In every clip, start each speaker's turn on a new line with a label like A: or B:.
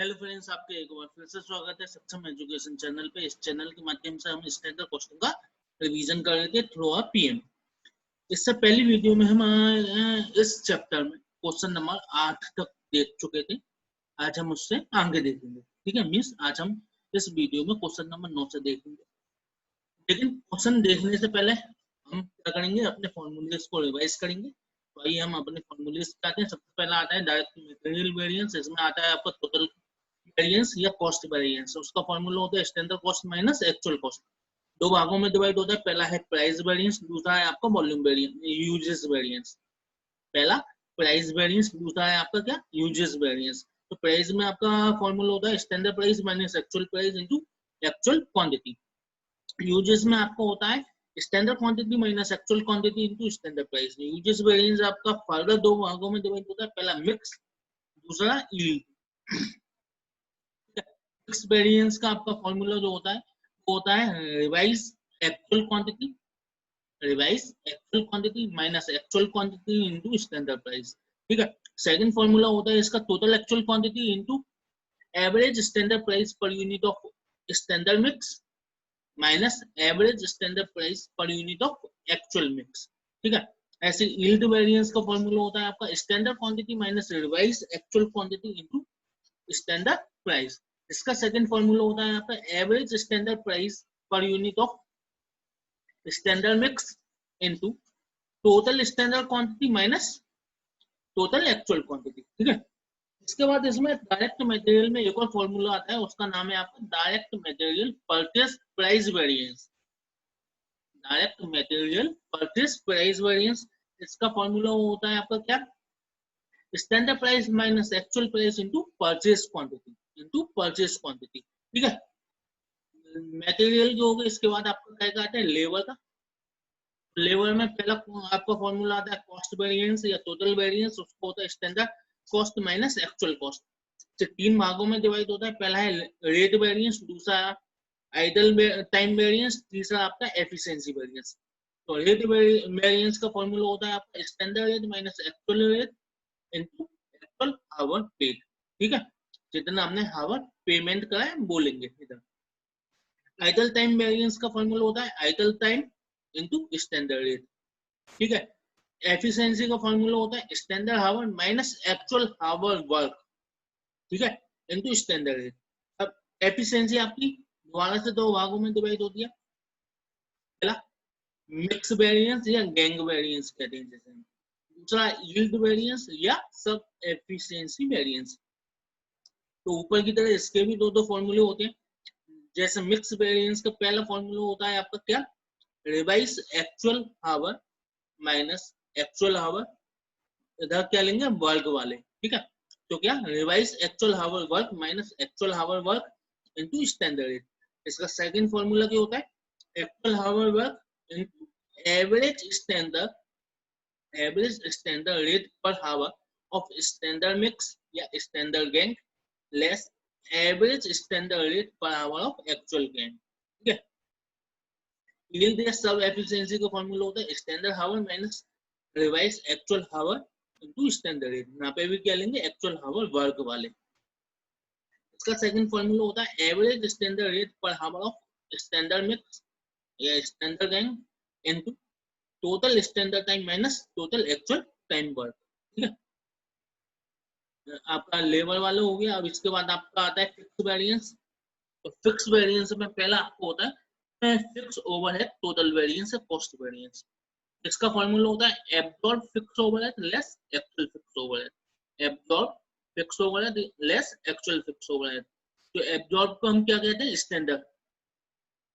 A: Hello friends, आपके एक बार फिर से स्वागत है सक्षम एजुकेशन चैनल पे। इस चैनल के माध्यम से हम स्टैंडर्ड क्वेश्चन का रिवीजन कर रहे थे थ्रू आवर पीएम। इससे पहली वीडियो में हम इस चैप्टर में क्वेश्चन नंबर 8 तक देख चुके थे। आज हम उससे आगे देखेंगे। ठीक है मीन्स आज हम इस वीडियो में क्वेश्चन नंबर 9 से देखेंगे। लेकिन क्वेश्चन देखने से पहले हम क्या करेंगे, अपने फॉर्मूलेस को रिवाइज करेंगे। तो आइए हम अपने फॉर्मूलेस पे आते हैं। सबसे पहला आता है डायरेक्ट मटेरियल वेरिएंस। इसमें आता है आपका टोटल वेरिएंस या कॉस्ट वेरिएंस। उसका फॉर्मूला होता है standard cost minus actual cost. दो भागों में डिवाइड होता है। पहला है प्राइस वेरिएंस, दूसरा है आपका वॉल्यूम वेरिएंस, यूजेस वेरिएंस। पहला प्राइस वेरिएंस, दूसरा है आपका क्या, यूजेस वेरिएंस। तो प्राइस में आपका फॉर्मूला होता है standard price minus actual price into actual quantity. Uses में आपका होता है standard quantity minus actual quantity into standard price. Uses variance आपका फर्दर दो भागों में डिवाइड होता है। पहला मिक्स, दूसरा यील्ड। मिक्स वेरिएंस का आपका फॉर्मूला जो होता है वो होता है revise actual quantity, revise actual quantity minus actual quantity into standard price. ठीक है। सेकंड फॉर्मूला होता है इसका total actual quantity into average standard price per unit of standard mix minus average standard price per unit of actual mix. ठीक है। ऐसे yield variance का formula होता है आपका standard quantity minus revise actual quantity into standard price. इसका second formula होता है आपका average standard price per unit of standard mix into total standard quantity minus total actual quantity. ठीक है। इसके बाद इसमें डायरेक्ट मटेरियल में एक और फॉर्मूला आता है, उसका नाम है आपका direct material purchase price variance. Direct material purchase price variance, इसका फॉर्मूला होता है आपका क्या, standard price minus actual price into purchase quantity into purchase quantity. ठीक है। मटेरियल जो होगा इसके बाद आपका क्या आता है लेबर का। लेबर में पहला आपका फॉर्मूला आता है कॉस्ट वेरिएंस या टोटल वेरिएंस। उसको होता है standard cost minus actual cost. तीन भागों में डिवाइड होता है। पहला है रेट वेरिएंस, दूसरा आइडल टाइम वेरिएंस, तीसरा आपका एफिशिएंसी वेरिएंस। तो रेट वेरिएंस का फॉर्मूला होता है आपका standard rate minus actual rate into actual our paid. ठीक है। जितना हमने आवर पेमेंट करा है बोलेंगे इधर। आइडल टाइम वेरिएंस का फॉर्मूला होता है idle time into standard rate. ठीक है। एफिशिएंसी का फॉर्मूला होता है standard our minus actual hour work. ठीक है, इनटू स्टैंडर्ड रेट। अब एफिशिएंसी आपकी दोबारा से दो भागों में डिवाइड होती है। पहला मिक्स वेरिएंस या गैंग वेरिएंस कहते हैं जैसे, दूसरा यील्ड वेरिएंस या सब एफिशिएंसी वेरिएंस। तो ऊपर की तरह इसके भी दो दो फॉर्मूले होते हैं। जैसे मिक्स वेरिएंस का पहला फॉर्मूला होता है आपका क्या, revise actual hour minus actual hour, इधर क्या लेंगे वर्क वाले। ठीक है। तो क्या revise actual hour work minus actual hour work into standard rate. इसका सेकंड फॉर्मूला क्या होता है actual hour work into average standard rate per hour of standard mix या standard gang less average standard rate per hour of actual gang. ठीक है। Yield या सब efficiency का फॉर्मूला होता है standard our minus revise actual our into standard rate. यहाँ पे भी क्या लेंगे एक्चुअल आवर वर्क वाले। इसका सेकंड फॉर्मूला होता है average standard rate per hour of standard mix या standard gang into total standard time minus total actual time work. ठीक है। आपका लेबर वाला हो गया। अब इसके बाद आपका आता है फिक्स वेरिएंस। तो फिक्स वेरिएंस में पहला आपको होता है fix overhead total variance cost variance. इसका फॉर्मूला होता है absorb fix overhead less actual fix overhead. Absorb fix overhead less actual fix overhead. तो एब्जॉर्ब को हम क्या कहते हैं स्टैंडर्ड।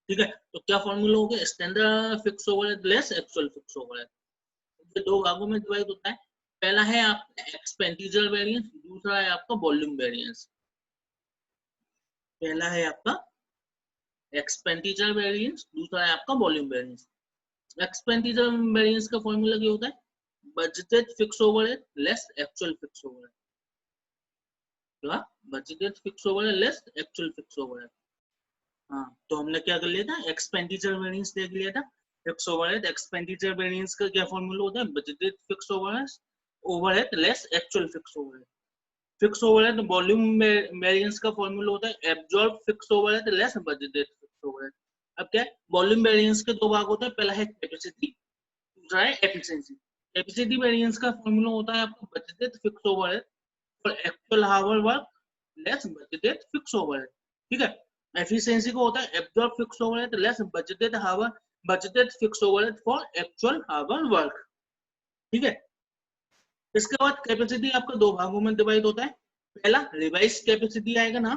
A: ठीक है। तो क्या फॉर्मूला हो गया standard fix overhead less actual fix overhead. ये दो भागों में डिवाइड होता है। पहला है आपका एक्सपेंडिचर वेरिएंस, दूसरा है आपका वॉल्यूम वेरिएंस। पहला है आपका एक्सपेंडिचर वेरिएंस, दूसरा है आपका वॉल्यूम वेरिएंस। एक्सपेंडिचर वेरिएंस का फॉर्मूला क्या होता है budgeted fix overhead less actual fix overhead. Budgeted fix overhead less actual fix overhead. हाँ, तो हमने क्या कर लिया था एक्सपेंडिचर वेरिएंस देख लिया था। फिक्स ओवरहेड एक्सपेंडिचर वेरिएंस का क्या फॉर्मूला होता है budgeted fix overhead less actual fix overhead. Fix overhead volume variance का फॉर्मूला होता है absorb fix overhead less budgeted fix overhead. अब क्या है, वॉल्यूम वेरिएंस के दो भाग होते हैं, पहला है कैपेसिटी, दूसरा है एफिशिएंसी। कैपेसिटी वेरिएंस का फॉर्मूला होता है आपका budgeted fix overhead for actual hour work less budgeted fix overhead. ठीक है, एफिशिएंसी को होता है absorb fix overhead less budgeted fix overhead for actual hour work. ठीक है, इसके बाद कैपेसिटी आपका दो भागों में डिवाइड होता है, पहला रिवाइज कैपेसिटी आएगा ना,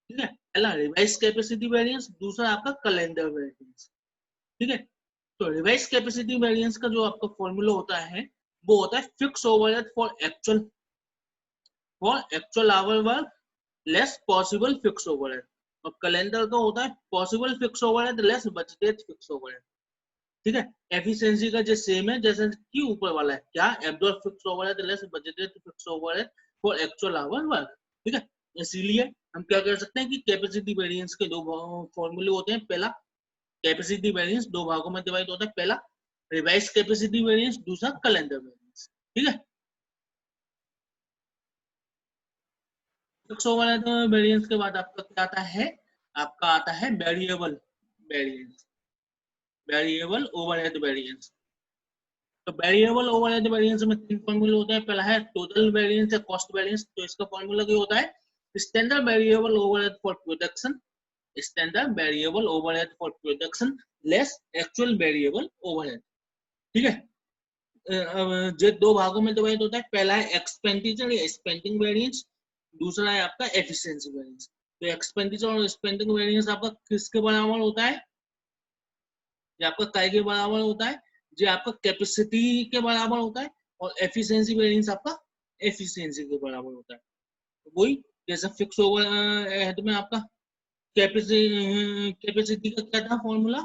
A: ठीक है, पहला रिवाइज कैपेसिटी वेरिएंस, दूसरा आपका कैलेंडर वेरिएंस। ठीक है, तो रिवाइज कैपेसिटी वेरिएंस का जो आपका फॉर्मूला होता है वो होता है fix overhead for actual hour work less possible fix overhead, और कैलेंडर का होता है possible fix overhead less budgeted fix overhead. ठीक है, एफिशिएंसी का जो सेम है जैसे कि ऊपर वाला है, क्या absorb fix overhead less budgeted fix overhead for actual hour work. ठीक है, इसीलिए हम क्या कर सकते हैं कि कैपेसिटी वेरिएंस के दो फॉर्मूले होते हैं, पहला कैपेसिटी वेरिएंस दो भागों में डिवाइड होता है, पहला रिवाइज कैपेसिटी वेरिएंस, दूसरा कैलेंडर वेरिएंस। ठीक है, फिक्स ओवरहेड वेरिएंस के बाद आपका क्या आता है, आपका आता है variable variance, variable overhead variance. तो वेरिएबल ओवरहेड वेरिएंस में तीन फॉर्मूले होते हैं, पहला है टोटल वेरिएंस या कॉस्ट वेरिएंस। तो इसका फॉर्मूला क्या होता है, standard variable overhead for production, standard variable overhead for production less actual variable overhead. ठीक है, जो दो भागों में डिवाइड होता है, पहला है एक्सपेंडिचर या स्पेंडिंग वेरिएंस, दूसरा है आपका एफिशिएंसी वेरिएंस। तो एक्सपेंडिचर और स्पेंडिंग वेरिएंस आपका किसके बराबर होता है, ये आपका काय के बराबर होता है, जो आपका कैपेसिटी के बराबर होता है, और एफिशिएंसी वेरिएंस आपका एफिशिएंसी के बराबर होता है। तो वही जैसे फिक्स ओवरहेड में आपका कैपेसिटी का क्या था फॉर्मूला,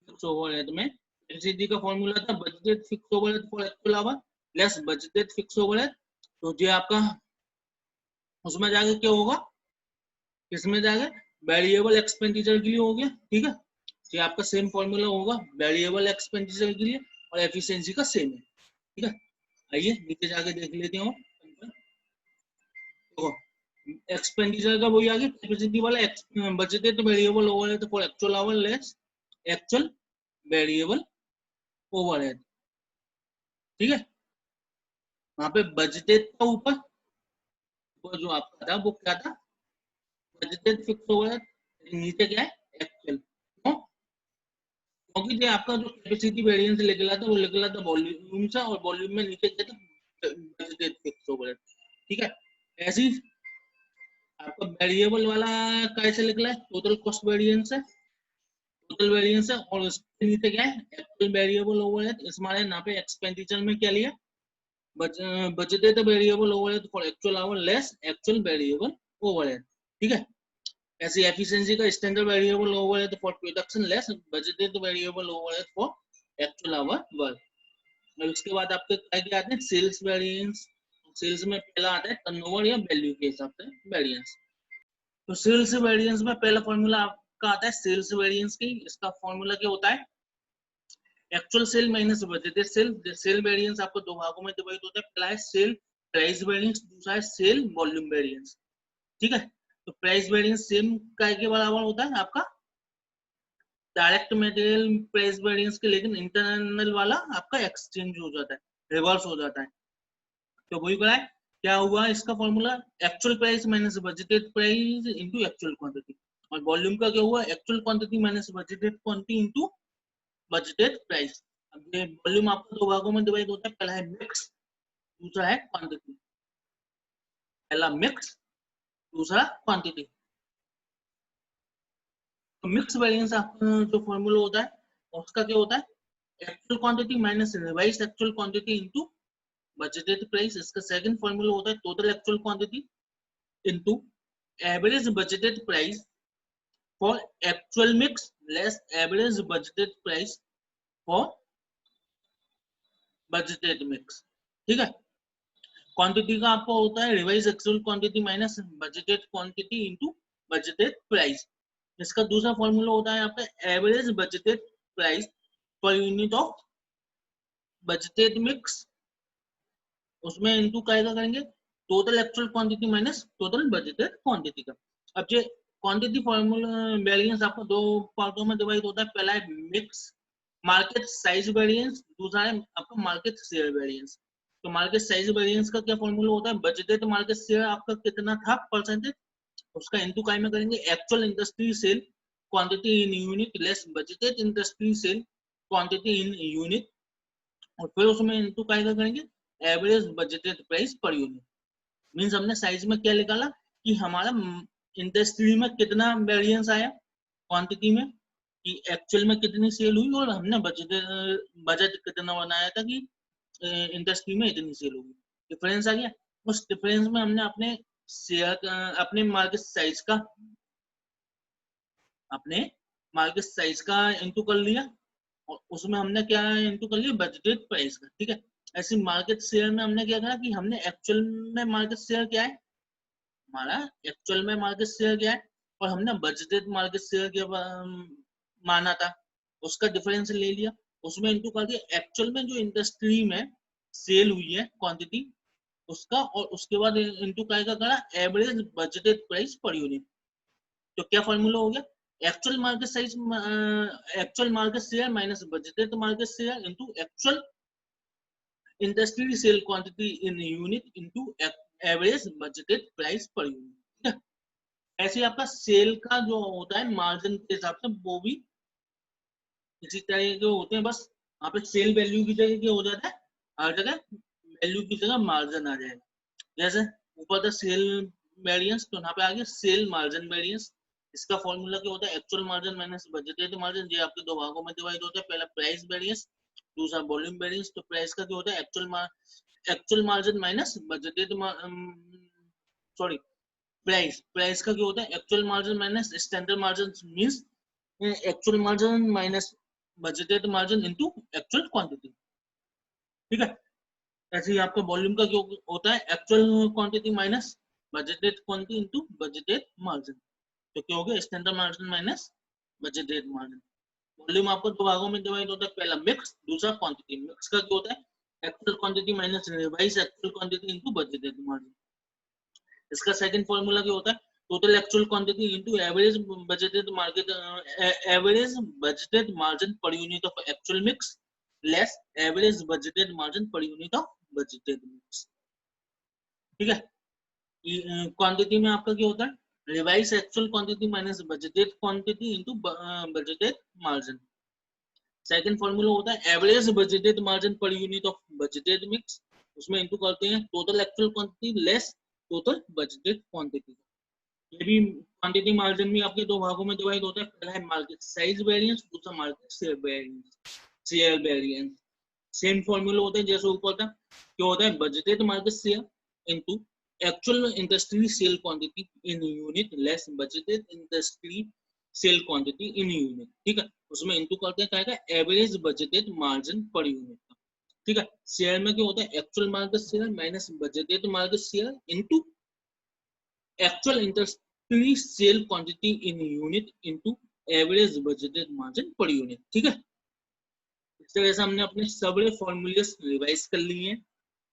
A: फिक्स ओवरहेड में कैपेसिटी का फॉर्मूला था budgeted fix overhead for actual our less budgeted fix overhead. तो जो आपका उसमें जाके क्या होगा, किसमें जाके वेरिएबल एक्सपेंडिचर के लिए हो गया। ठीक है, ये आपका सेम फॉर्मूला होगा वेरिएबल एक्सपेंडिचर के लिए, और एफिशिएंसी का सेम है। ठीक है, आइए नीचे जाके देख लेते हो। देखो एक्सपेंडिचर का वही आ गया कैपेसिटी वाला, budgeted variable overhead for actual our less actual variable overhead. ठीक है, वहां पे बजटेड का ऊपर वो जो आपका था वो क्या था, बजटेड फिक्स ओवरहेड, नीचे क्या है एक्चुअल। क्यों, क्योंकि जो आपका जो कैपेसिटी वेरिएंस निकला था वो निकला था वॉल्यूम से, और वॉल्यूम में नीचे क्या था बजटेड फिक्स ओवरहेड। ठीक है, ऐसे ही आपका वेरिएबल वाला कैसे निकला है, टोटल कॉस्ट वेरिएंस है, टोटल वेरिएंस है, और उसके नीचे क्या है एक्चुअल वेरिएबल ओवरहेड। इस माने यहाँ पे एक्सपेंडिचर में क्या लिया, budgeted variable overhead for actual our less actual variable overhead. ठीक है, ऐसी एफिशिएंसी का standard variable overhead for production less budgeted variable overhead for actual hour work. और उसके बाद आपके क्या आते हैं सेल्स वेरिएंस। सेल्स में पहला आता है टर्नओवर या वैल्यू के हिसाब से वेरिएंस। तो सेल्स वेरिएंस में पहला फॉर्मूला आपका आता है सेल्स वेरिएंस की, इसका फॉर्मूला क्या होता है actual sale minus budgeted sale. Sale variance आपको दो भागों में डिवाइड होता है, पहला है सेल प्राइस वेरिएंस, दूसरा है सेल वॉल्यूम वेरिएंस। ठीक है, तो प्राइस वेरिएंस सेम काय के बराबर होता है आपका डायरेक्ट मटेरियल प्राइस वेरिएंस के, लेकिन इंटरनल वाला आपका एक्सचेंज हो जाता है, रिवर्स हो जाता है। तो वही करा है, क्या हुआ इसका formula actual price minus budgeted price into actual quantity, और वॉल्यूम का क्या हुआ actual quantity minus budgeted quantity into budgeted price. अब ये वॉल्यूम आपको दो भागों में डिवाइड होता है, पहला है मिक्स, दूसरा है क्वांटिटी। पहला मिक्स, दूसरा क्वांटिटी। तो मिक्स वेरिएंस आपका जो फॉर्मूला होता है उसका क्या होता है actual quantity minus revised actual quantity into budgeted price. इसका सेकंड फॉर्मूला होता है total actual quantity into average budgeted price for actual mix less average budgeted price for budgeted mix. ठीक है, क्वांटिटी का आपको होता है revise actual quantity minus budgeted quantity into budgeted price. इसका दूसरा फॉर्मूला होता है आपका average budgeted price per unit of budgeted mix, उसमें इनटू क्या करेंगे total actual quantity minus total budgeted quantity का। अब ये क्वांटिटी फॉर्मूला वेरिएंस आपको दो पार्टों में डिवाइड होता है। पहला है मिक्स मार्केट साइज वेरिएंस, दूसरा है आपका मार्केट शेयर वेरिएंस। तो मार्केट साइज वेरिएंस का क्या फॉर्मूला होता है, बजटेड मार्केट शेयर आपका कितना था परसेंटेज, उसका इनटू काय में करेंगे actual industry sale quantity in unit less budgeted industry sale quantity in unit, और फिर उसमें इनटू काय का करेंगे average budgeted price per unit. Means हमने साइज में क्या निकाला कि हमारा इंडस्ट्री में कितना वेरिएंस आया क्वांटिटी में, कि एक्चुअल में कितनी सेल हुई, और हमने बजट कितना बनाया था कि इंडस्ट्री में इतनी सेल होगी। डिफरेंस आ गया। उस डिफरेंस में हमने अपने शेयर अपने मार्केट साइज का इनटू कर लिया, और उसमें हमने क्या इनटू कर लिया बजटेड प्राइस का। ठीक है, ऐसे मार्केट शेयर में हमने क्या करा कि हमने एक्चुअल में मार्केट शेयर क्या है, हमारा एक्चुअल में मार्केट शेयर क्या है, और हमने बजटेड मार्केट शेयर क्या माना था, उसका डिफरेंस ले लिया, उसमें इनटू कर दिया एक्चुअल में जो इंडस्ट्री में सेल हुई है क्वांटिटी उसका, और उसके बाद इनटू काय का करा average budgeted price per unit. तो क्या फॉर्मूला हो गया, actual market size actual market share minus budgeted market share into actual industry sale quantity in unit into average budgeted price per unit. ऐसे आपका सेल का जो होता है मार्जिन के हिसाब से वो भी इसी तरह के होते हैं, बस वहाँ पे सेल वैल्यू की जगह क्या हो जाता है, हर जगह वैल्यू की जगह मार्जिन आ जाएगा। जैसे ऊपर था सेल वेरिएंस, तो यहाँ पे आ गया सेल मार्जिन वेरिएंस। इसका फॉर्मूला क्या होता है, actual margin minus budgeted margin. ये आपके दो भागों में डिवाइड होता है, पहला प्राइस वेरिएंस, दूसरा वॉल्यूम वेरिएंस। तो प्राइस का क्या होता है actual margin minus budgeted sorry price का क्या होता है actual margin minus standard margin, means actual margin minus budgeted margin into actual quantity. ठीक है, ऐसे ही आपका वॉल्यूम का क्या होता है actual quantity minus budgeted quantity into budgeted margin. तो क्या हो गया standard margin minus budgeted margin. Volume आपको दो भागों में डिवाइड होता है, पहला मिक्स, दूसरा क्वांटिटी। मिक्स का क्या होता है actual quantity minus revise actual quantity into budgeted margin. इसका सेकंड फॉर्मूला क्या होता है total actual quantity into average budgeted margin per unit of actual mix less average budgeted margin per unit of budgeted mix. ठीक है, quantity में आपका क्या होता है revise actual quantity minus budgeted quantity into budgeted margin. Second formula होता है average budgeted margin per unit of budgeted mix, उसमें इनटू करते हैं total actual quantity less total budgeted quantity. ये भी क्वांटिटी मार्जिन भी आपके दो भागों में डिवाइड होता है, पहला है मार्केट साइज वेरिएंस, दूसरा market share variance. Same formula होता है जैसे ऊपर था, क्या होता है budgeted market share into actual industry sale quantity in unit less budgeted industry sale quantity in unit. ठीक है, उसमें इनटू करते हैं क्या है average budgeted margin per unit. ठीक है, शेयर में क्या होता है actual market share minus budgeted market share into actual industry sale quantity in unit into average budgeted margin per unit. ठीक है, इस तरह से हमने अपने सारे फॉर्मूलेस रिवाइज कर लिए हैं।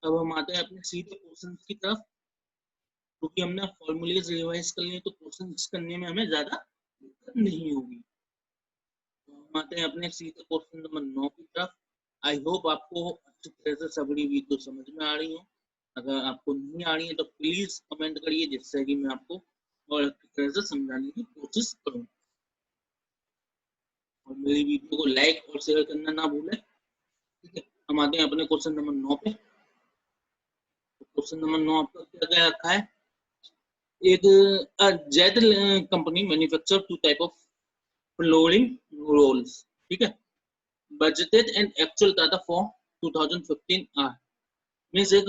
A: अब हम आते हैं अपने सीधे क्वेश्चंस की तरफ, क्योंकि हमने फॉर्मूलेस रिवाइज कर लिए तो क्वेश्चंस करने में हमें ज्यादा दिक्कत नहीं होगी। तो हम आते हैं अपने सीधे क्वेश्चन नंबर 9 की तरफ। आई होप आपको अच्छी तरह से सभी वीडियो समझ में आ रही हो। अगर आपको नहीं आ रही है तो प्लीज कमेंट करिए, जिससे कि मैं आपको और अच्छी तरह से समझाने की कोशिश करूँ। और मेरी वीडियो को लाइक और शेयर करना ना भूलें। ठीक है, हम आते हैं अपने क्वेश्चन नंबर 9 पे। क्वेश्चन नंबर 9 आपका क्या क्या रखा है, एक jet company manufacture two type of flooring rolls. ठीक है, budgeted and actual data for 2015 are. Means एक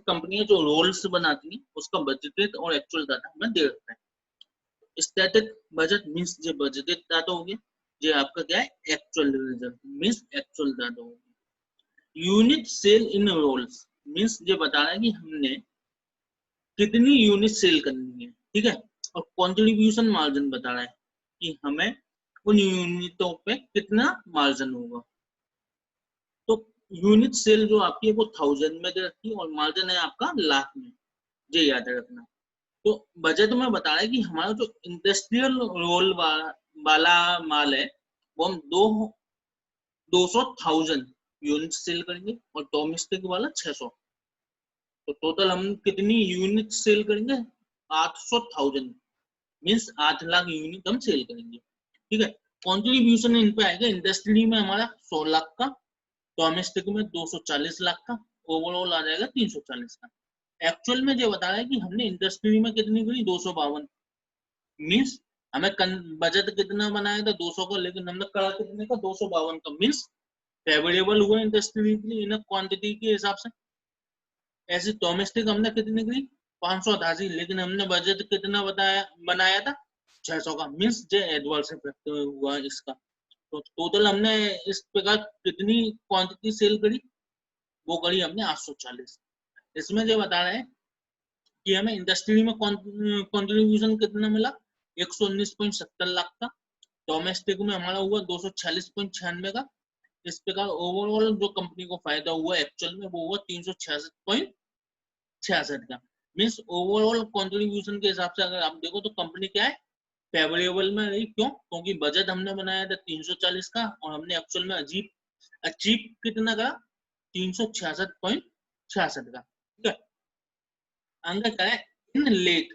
A: कंपनी है जो रोल्स बनाती है, उसका बजटेड और एक्चुअल डाटा हमें दे रखा है। स्टैटिक बजट मींस जो बजटेड डाटा हो गया, ये आपका क्या है actual result means actual data हो गया। यूनिट सेल इन रोल्स मींस ये बता रहा है कि हमने कितनी यूनिट सेल करनी है। ठीक है, और कंट्रीब्यूशन मार्जिन बता रहा है कि हमें उन यूनिटों पे कितना मार्जिन होगा। तो यूनिट सेल जो आपकी है वो 1000 में दे रखी है और मार्जिन है आपका लाख में। ये याद रखना। तो बजट में बता रहा है कि हमारा जो इंडस्ट्रियल रोल वाला माल है वो हम 200,000 यूनिट सेल करेंगे और डोमेस्टिक वाला 600। तो टोटल हम कितनी यूनिट सेल करेंगे? 800,000, मीन्स 8 लाख यूनिट हम सेल करेंगे। ठीक है, कॉन्ट्रीब्यूशन इन पे आएगा इंडस्ट्री में हमारा 100 लाख का, डोमेस्टिक में 240 लाख का, ओवरऑल आ जाएगा 340 का। एक्चुअल में जो बता रहा है कि हमने इंडस्ट्री में कितनी करी? 252, मीन्स हमें बजट कितना बनाया था? 200 का, लेकिन हमने करा कितने का? 252 का, मीन्स फेवरेबल हुआ इंडस्ट्री के लिए इन क्वांटिटी के हिसाब से। ऐसे डोमेस्टिक हमने कितनी करी? 588, लेकिन हमने बजट कितना बनाया था? 600 का, मीन्स जो एडवर्स इफेक्ट हुआ इसका। तो टोटल हमने इस प्रकार कितनी क्वांटिटी सेल करी? वो करी हमने 840। इसमें जो बता रहे हैं कि हमें इंडस्ट्री में कंट्रीब्यूशन कितना मिला? 119.70 लाख का। डोमेस्टिक में हमारा हुआ 246.96 का। इस प्रकार ओवरऑल जो कंपनी को फायदा हुआ एक्चुअल में वो हुआ 366.66 का। मीन्स ओवरऑल कंट्रीब्यूशन के हिसाब से अगर आप देखो तो कंपनी क्या है? फेवरेबल में रही। क्यों? क्योंकि बजट हमने बनाया था 340 का और हमने एक्चुअल में अचीव कितना का? 366.66 का। ठीक है, आगे क्या है? इन लेट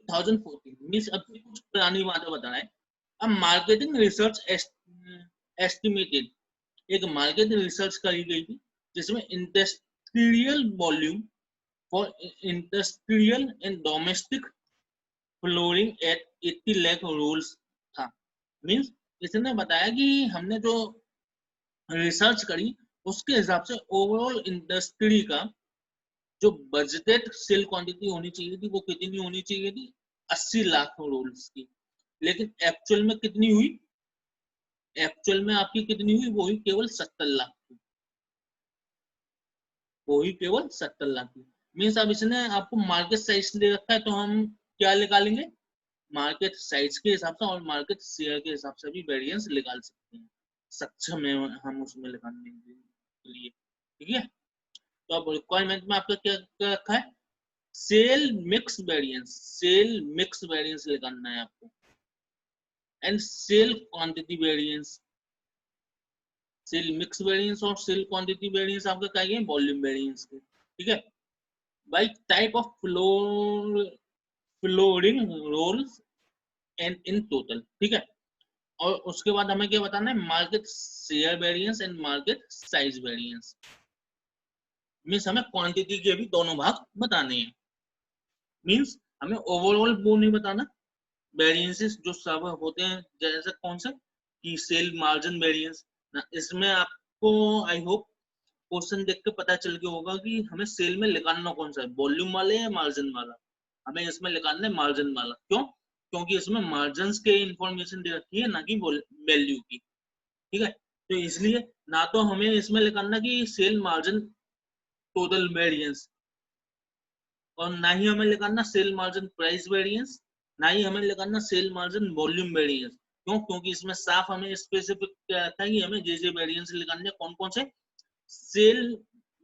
A: 2014, मीन्स अभी कुछ पुरानी बातें बता रहा है। अब मार्केटिंग रिसर्च एस्टिमेटेड, एक मार्केट रिसर्च करी गई थी जिसमें industrial volume for industrial and domestic flooring at 80 lakh rolls था। मीन्स इसने बताया कि हमने जो रिसर्च करी उसके हिसाब से ओवरऑल इंडस्ट्री का जो बजटेड सेल क्वांटिटी होनी चाहिए थी वो कितनी होनी चाहिए थी? 80 लाख रोल्स की। लेकिन एक्चुअल में कितनी हुई? एक्चुअल में आपकी कितनी हुई? वो हुई केवल 70 लाख की। वो हुई केवल 70 लाख की। मीन्स अब इसने आपको मार्केट साइज दे रखा है तो हम क्या निकालेंगे? मार्केट साइज के हिसाब से और मार्केट शेयर के हिसाब से भी वेरिएंस निकाल सकते हैं, सक्षम है हम उसमें निकालने के लिए। ठीक है, तो अब रिक्वायरमेंट में आपका क्या क्या रखा है? Sale mix variance, sale mix variance निकालना है आपको, and sale quantity variance. Sale mix variance और सेल क्वांटिटी वेरिएंस आपका क्या है? वॉल्यूम वेरिएंस के। ठीक है, by type of flooring rolls and in total. ठीक है, और उसके बाद हमें क्या बताना है? Market share variance and market size variance. Means हमें क्वांटिटी के भी दोनों भाग बताने हैं। मीन्स हमें ओवरऑल वो नहीं बताना, वेरिएंसेस जो सब होते हैं जैसे कौन से कि सेल मार्जिन वेरिएंस ना, इसमें आपको आई होप क्वेश्चन देख के पता चल गया होगा कि हमें सेल में निकालना कौन सा है, वॉल्यूम वाले या मार्जिन वाला। हमें इसमें निकालना है मार्जिन वाला। क्यों? क्योंकि इसमें मार्जिन के इंफॉर्मेशन दे रखी है ना कि वैल्यू की। ठीक है, तो इसलिए ना तो हमें इसमें निकालना कि सेल मार्जिन टोटल वेरिएंस, और ना ही हमें निकालना सेल मार्जिन प्राइस वेरिएंस, ना ही हमें निकालना सेल मार्जिन वॉल्यूम वेरिएंस। क्यों? क्योंकि इसमें साफ हमें स्पेसिफिक क्या था कि हमें जे वेरिएंस निकालने कौन कौन से? सेल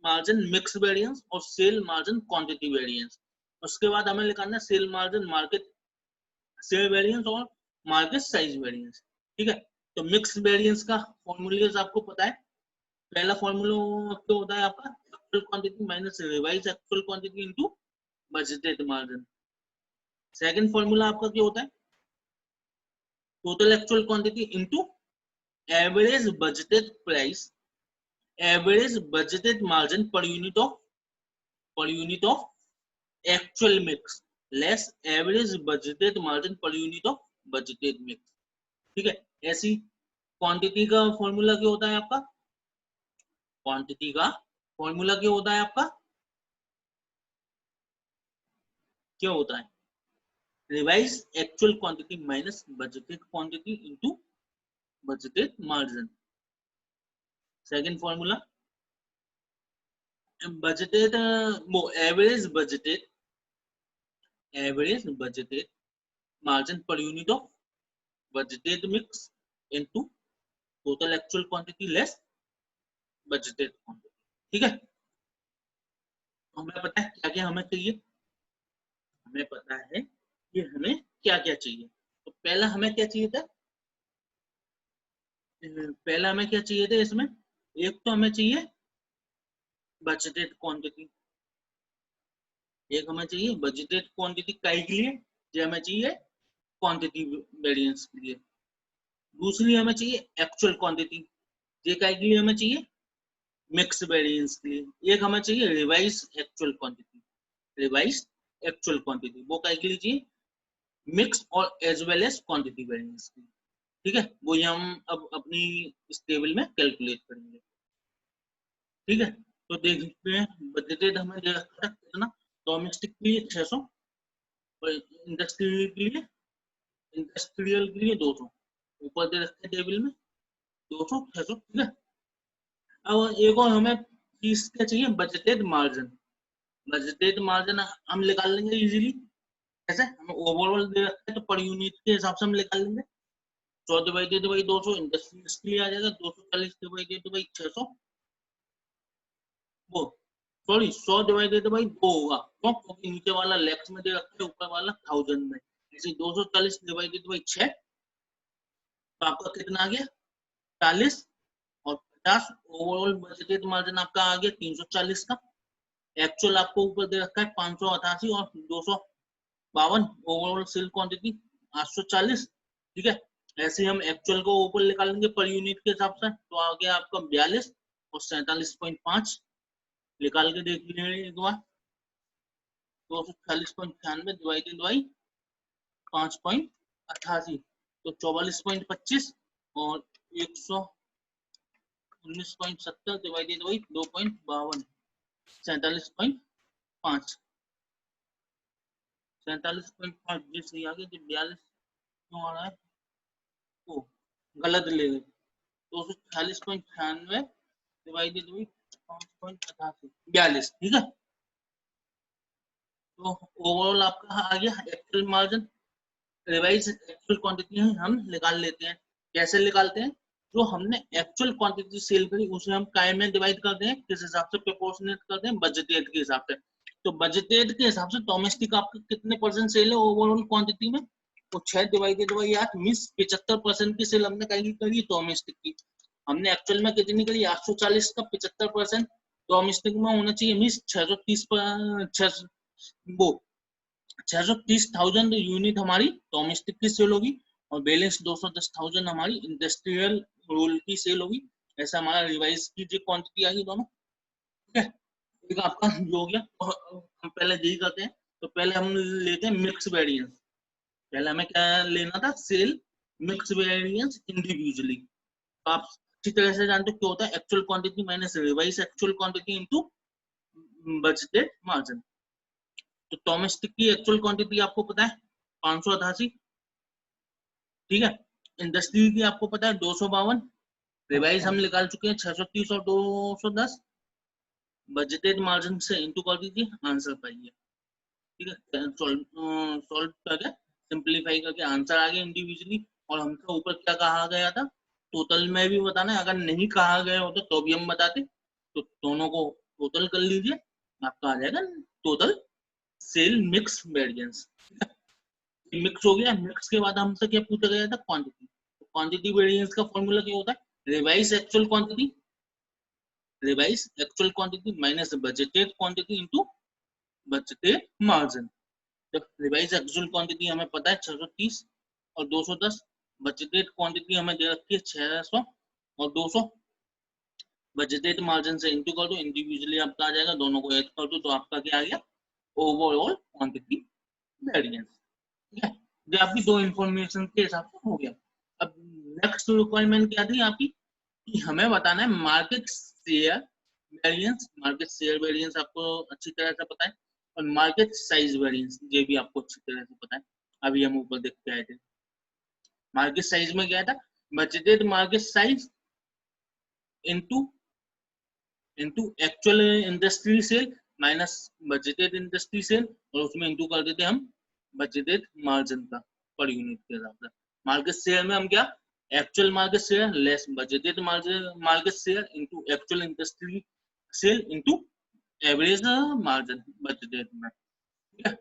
A: मार्जिन मिक्स वेरिएंस और सेल मार्जिन क्वांटिटी वेरिएंस। उसके बाद हमें निकालना sale margin market share variance और मार्केट साइज वेरिएंस। ठीक है, तो मिक्स वेरिएंस का फॉर्मूला आपको पता है। पहला फॉर्मूला क्या होता है आपका? Actual quantity minus revise actual quantity into budgeted margin. Second formula आपका क्या होता है? Total actual quantity into average budgeted price, average budgeted margin per unit of actual mix less average budgeted margin per unit of budgeted mix. ठीक है, ऐसी quantity का formula क्या होता है आपका? क्वांटिटी का फॉर्मूला क्या होता है आपका? क्या होता है? Revise actual quantity minus budgeted quantity into budgeted margin. Second formula budgeted वो average budgeted margin per unit of budgeted mix into total actual quantity less budgeted quantity. ठीक है, हमें पता है क्या क्या हमें चाहिए। हमें पता है कि हमें क्या क्या चाहिए। तो पहला हमें क्या चाहिए था, पहला हमें क्या चाहिए था इसमें, एक तो हमें चाहिए बजटेड क्वांटिटी, एक हमें चाहिए बजटेड क्वांटिटी काई के लिए, जो हमें चाहिए क्वांटिटी वेरिएंस के लिए। दूसरी हमें चाहिए एक्चुअल क्वांटिटी, ये काई के लिए हमें चाहिए मिक्स वेरिएंस के लिए। एक हमें चाहिए revise actual quantity, revise actual quantity वो काई के लिए चाहिए, मिक्स और as well as quantity variance के लिए। ठीक है, वो ही हम अब अपनी इस टेबल में कैलकुलेट करेंगे। ठीक है, तो देखते हैं बजटेड हमें दे रखा था कितना, डोमेस्टिक के लिए 600 और इंडस्ट्रियल के लिए, इंडस्ट्रियल के लिए 200, ऊपर दे रखे टेबल में 200 600। ठीक है, अब एक और हमें चीज क्या चाहिए, बजटेड मार्जिन। बजटेड मार्जिन हम निकाल लेंगे इजीली, कैसे, हमें ओवरऑल दे रखा है तो पर यूनिट के हिसाब से हम निकाल लेंगे। 100 डिवाइडेड बाई 200 इंडस्ट्रियल के लिए आ जाएगा 240 डिवाइडेड बाई 600, वो सॉरी 100 डिवाइडेड बाई 2 होगा, क्यों, क्योंकि नीचे वाला लैक्स में दे रखा है, ऊपर वाला थाउजेंड में। इसी 240 डिवाइडेड बाई 6, तो आपका कितना आ गया 40, और 50 ओवरऑल बजटेड मार्जिन आपका आ गया 340 का। एक्चुअल आपको ऊपर दे रखा है 588 और 252, ओवरऑल सेल क्वांटिटी 840। ठीक है, ऐसे हम एक्चुअल को ऊपर निकालेंगे पर यूनिट के हिसाब से, तो आ गया आपका 42 और 47.5, निकाल के देख लीजिए एक बार। 240.96 डिवाइडेड बाई 5.88, तो 44.25 और 119.70 डिवाइडेड बाई 2.52, 47.5, 47.5 जी सही आ गया। 42 क्यों आ रहा है, ओ गलत ले गए, 240.96 डिवाइडेड बाई 5.88, 42। ठीक है, तो ओवरऑल आपका आ गया actual margin. Revise actual quantity हम निकाल लेते हैं, कैसे निकालते हैं, जो हमने एक्चुअल क्वांटिटी सेल करी उसे हम काय में डिवाइड करते हैं, किस हिसाब से प्रोपोर्शनेट करते हैं, बजटेड के हिसाब से। तो बजटेड के हिसाब से डोमेस्टिक आपका कितने परसेंट सेल है ओवरऑल क्वांटिटी में, तो 6 डिवाइडेड बाई 8 मींस 75% की सेल हमने करी डोमेस्टिक की। हमने एक्चुअल में कितनी करी 840 का 75% डोमेस्टिक में होना चाहिए, मींस 630 वो 630,000 यूनिट हमारी डोमेस्टिक की सेल होगी, और बैलेंस 210,000 हमारी इंडस्ट्रियल रोल की सेल होगी। ऐसा हमारा रिवाइज की जो क्वांटिटी आएगी दोनों। ठीक है, एक आपका जो हो गया, हम पहले यही करते हैं। तो पहले हम लेते हैं मिक्स वेरिएंस, पहले हमें क्या लेना था, सेल मिक्स वेरिएंस इंडिविजुअली। तो आप अच्छी तरह से जानते हो क्या होता है, actual quantity minus revise actual quantity into budgeted margin. तो डोमेस्टिक की एक्चुअल क्वांटिटी आपको पता है 588। ठीक है, इंडस्ट्री की आपको पता है 252, रिवाइज हम निकाल चुके हैं 630 और 210, बजटेड मार्जिन से इनटू कर दीजिए, आंसर पाइए। ठीक है, सॉल्व करके सिंपलीफाई करके आंसर आ गया इंडिविजुअली। और हमसे ऊपर क्या कहा गया था, टोटल में भी बताना है, अगर नहीं कहा गया होता तो भी हम बताते। तो दोनों को टोटल कर लीजिए, आपका आ जाएगा total sale mix variance. Mix हो गया, मिक्स के बाद हमसे क्या पूछा गया था, क्वांटिटी। तो क्वांटिटी वेरिएंस का फॉर्मूला क्या होता है, revise actual quantity, revise actual quantity minus budgeted quantity into budgeted margin. जब रिवाइज एक्चुअल क्वांटिटी हमें पता है 630 और 210, बजटेड क्वांटिटी हमें दे रखी है 600 और 200, बजटेड मार्जिन से इनटू कर दो, इंडिविजुअली आपका आ जाएगा, दोनों को ऐड कर दो, तो आपका क्या आ गया, ओवरऑल क्वांटिटी वेरिएंस। ठीक है, जो आपकी दो इंफॉर्मेशन के हिसाब से हो गया। अब नेक्स्ट रिक्वायरमेंट क्या थी आपकी, कि हमें बताना है market share variance. Market share variance आपको अच्छी तरह से पता है, और मार्केट साइज वेरिएंस ये भी आपको अच्छी तरह से पता है, अभी हम ऊपर देख के आए थे। मार्केट साइज में क्या था, budgeted market size into into actual industry sale minus budgeted industry sale, और उसमें इनटू कर देते हम बजटेड मार्जिन का पर यूनिट के हिसाब से। मार्केट शेयर में हम क्या, actual market share less budgeted market share into actual industry sale into average margin budgeted में। ठीक है,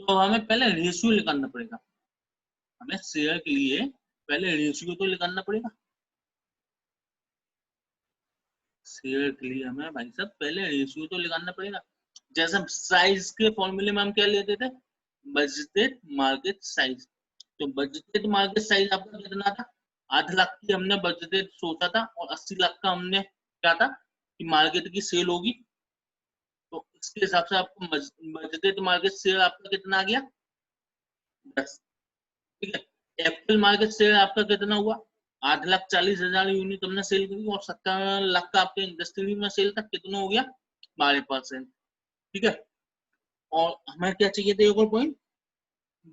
A: तो हमें पहले रेशियो निकालना पड़ेगा, हमें शेयर के लिए पहले रेशियो तो निकालना पड़ेगा। शेयर के लिए हमें भाई साहब पहले रेशियो तो निकालना पड़ेगा। जैसे साइज के फॉर्मूले में हम क्या लेते थे, बजटेड मार्केट साइज। तो बजटेड मार्केट साइज आपका कितना था, 8 लाख की हमने बजटेड सोचा था, और 80 लाख का हमने क्या था कि मार्केट की सेल होगी। तो इसके हिसाब से आपको बजटेड मार्केट शेयर आपका कितना आ गया, 10। ठीक है, एक्चुअल मार्केट शेयर आपका कितना हुआ, 8,40,000 यूनिट हमने सेल की, और 70 लाख का आपके इंडस्ट्री में सेल था, कितना हो गया, 12%। ठीक है, और हमें क्या चाहिए था, एक और point,